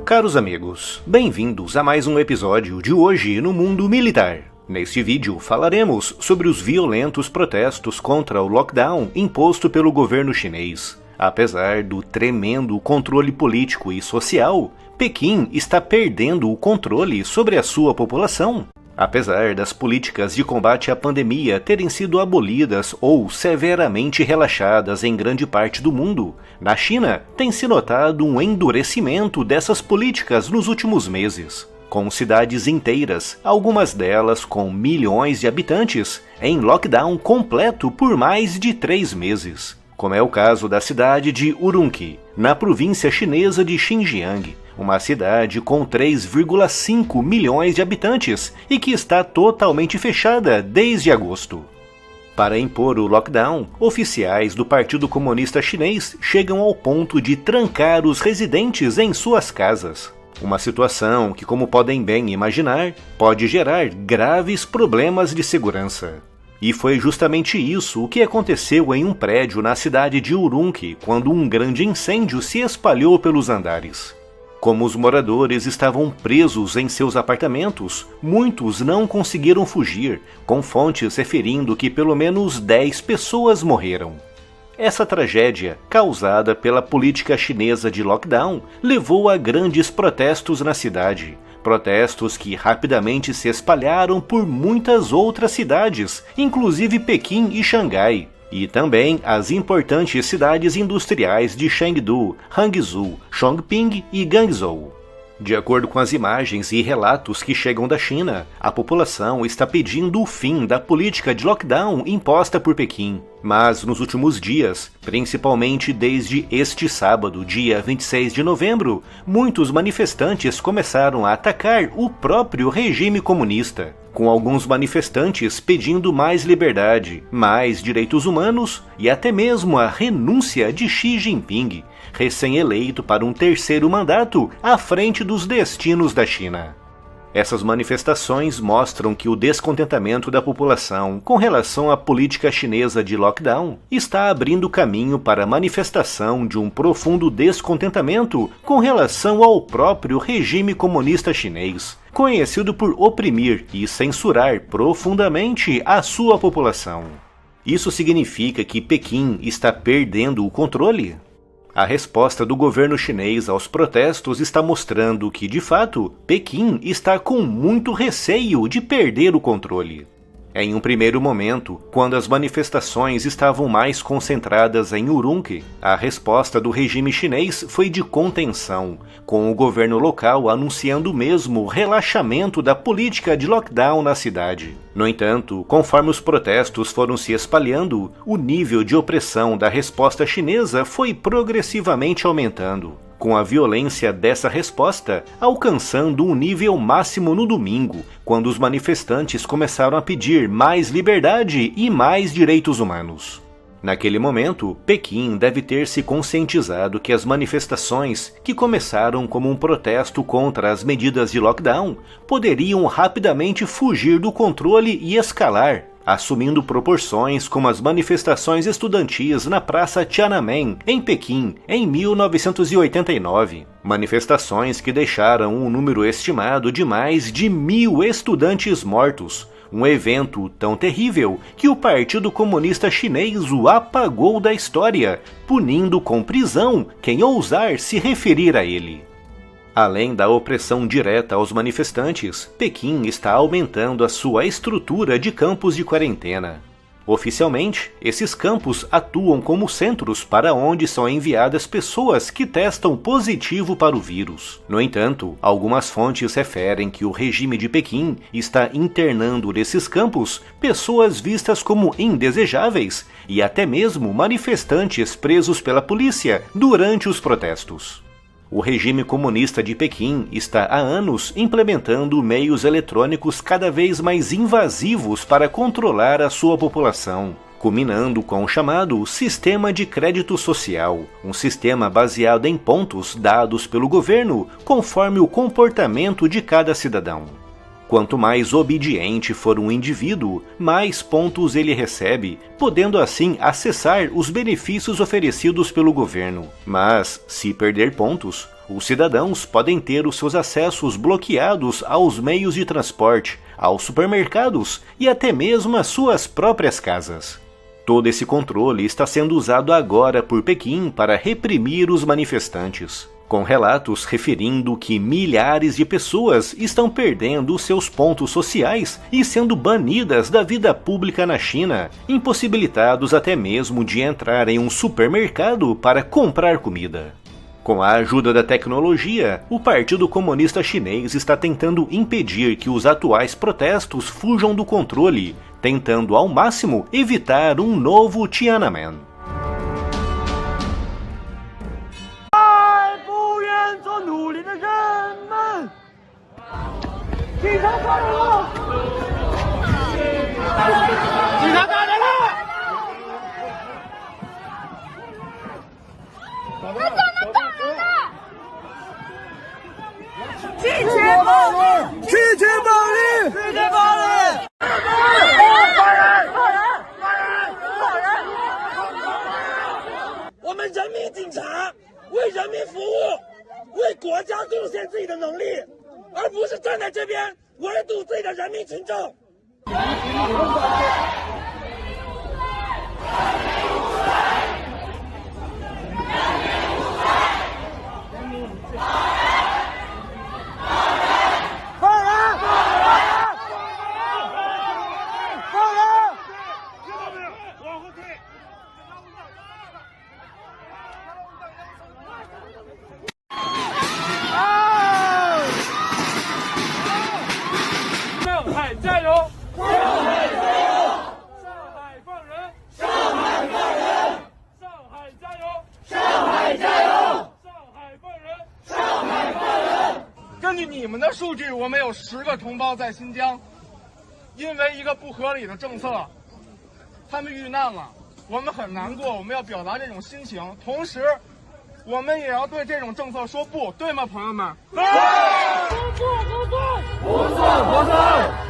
Caros amigos, bem-vindos a mais um episódio de Hoje no Mundo Militar. Neste vídeo falaremos sobre os violentos protestos contra o lockdown imposto pelo governo chinês. Apesar do tremendo controle político e social, Pequim está perdendo o controle sobre a sua população. Apesar das políticas de combate à pandemia terem sido abolidas ou severamente relaxadas em grande parte do mundo, na China tem-se notado um endurecimento dessas políticas nos últimos meses, com cidades inteiras, algumas delas com milhões de habitantes, em lockdown completo por mais de 3 meses, como é o caso da cidade de Urumqi, na província chinesa de Xinjiang, uma cidade com 3,5 milhões de habitantes e que está totalmente fechada desde agosto. Para impor o lockdown, oficiais do Partido Comunista Chinês chegam ao ponto de trancar os residentes em suas casas. Uma situação que, como podem bem imaginar, pode gerar graves problemas de segurança. E foi justamente isso o que aconteceu em um prédio na cidade de Urumqi quando um grande incêndio se espalhou pelos andares. Como os moradores estavam presos em seus apartamentos, muitos não conseguiram fugir, com fontes referindo que pelo menos 10 pessoas morreram. Essa tragédia, causada pela política chinesa de lockdown, levou a grandes protestos na cidade. Protestos que rapidamente se espalharam por muitas outras cidades, inclusive Pequim e Xangai. E também as importantes cidades industriais de Chengdu, Hangzhou, Chongqing e Guangzhou. De acordo com as imagens e relatos que chegam da China, a população está pedindo o fim da política de lockdown imposta por Pequim. Mas nos últimos dias, principalmente desde este sábado, dia 26 de novembro, muitos manifestantes começaram a atacar o próprio regime comunista, com alguns manifestantes pedindo mais liberdade, mais direitos humanos e até mesmo a renúncia de Xi Jinping, recém-eleito para um 3º mandato à frente dos destinos da China. Essas manifestações mostram que o descontentamento da população com relação à política chinesa de lockdown está abrindo caminho para a manifestação de um profundo descontentamento com relação ao próprio regime comunista chinês, conhecido por oprimir e censurar profundamente a sua população. Isso significa que Pequim está perdendo o controle? A resposta do governo chinês aos protestos está mostrando que, de fato, Pequim está com muito receio de perder o controle. Em um primeiro momento, quando as manifestações estavam mais concentradas em Urumqi, a resposta do regime chinês foi de contenção, com o governo local anunciando mesmo o relaxamento da política de lockdown na cidade. No entanto, conforme os protestos foram se espalhando, o nível de opressão da resposta chinesa foi progressivamente aumentando, com a violência dessa resposta alcançando um nível máximo no domingo, quando os manifestantes começaram a pedir mais liberdade e mais direitos humanos. Naquele momento, Pequim deve ter se conscientizado que as manifestações, que começaram como um protesto contra as medidas de lockdown, poderiam rapidamente fugir do controle e escalar, assumindo proporções como as manifestações estudantis na Praça Tiananmen, em Pequim, em 1989. Manifestações que deixaram um número estimado de mais de 1.000 estudantes mortos, um evento tão terrível que o Partido Comunista Chinês o apagou da história, punindo com prisão quem ousar se referir a ele. Além da opressão direta aos manifestantes, Pequim está aumentando a sua estrutura de campos de quarentena. Oficialmente, esses campos atuam como centros para onde são enviadas pessoas que testam positivo para o vírus. No entanto, algumas fontes referem que o regime de Pequim está internando nesses campos pessoas vistas como indesejáveis e até mesmo manifestantes presos pela polícia durante os protestos. O regime comunista de Pequim está há anos implementando meios eletrônicos cada vez mais invasivos para controlar a sua população, culminando com o chamado Sistema de Crédito Social, um sistema baseado em pontos dados pelo governo conforme o comportamento de cada cidadão. Quanto mais obediente for um indivíduo, mais pontos ele recebe, podendo assim acessar os benefícios oferecidos pelo governo. Mas, se perder pontos, os cidadãos podem ter os seus acessos bloqueados aos meios de transporte, aos supermercados e até mesmo às suas próprias casas. Todo esse controle está sendo usado agora por Pequim para reprimir os manifestantes, com relatos referindo que milhares de pessoas estão perdendo os seus pontos sociais e sendo banidas da vida pública na China, impossibilitados até mesmo de entrar em um supermercado para comprar comida. Com a ajuda da tecnologia, o Partido Comunista Chinês está tentando impedir que os atuais protestos fujam do controle, tentando ao máximo evitar um novo Tiananmen.根据你们的数据，我们有10个同胞在新疆，因为一个不合理的政策，他们遇难了，我们很难过，我们要表达这种心情，同时，我们也要对这种政策说不，对吗，朋友们？对！不做不错！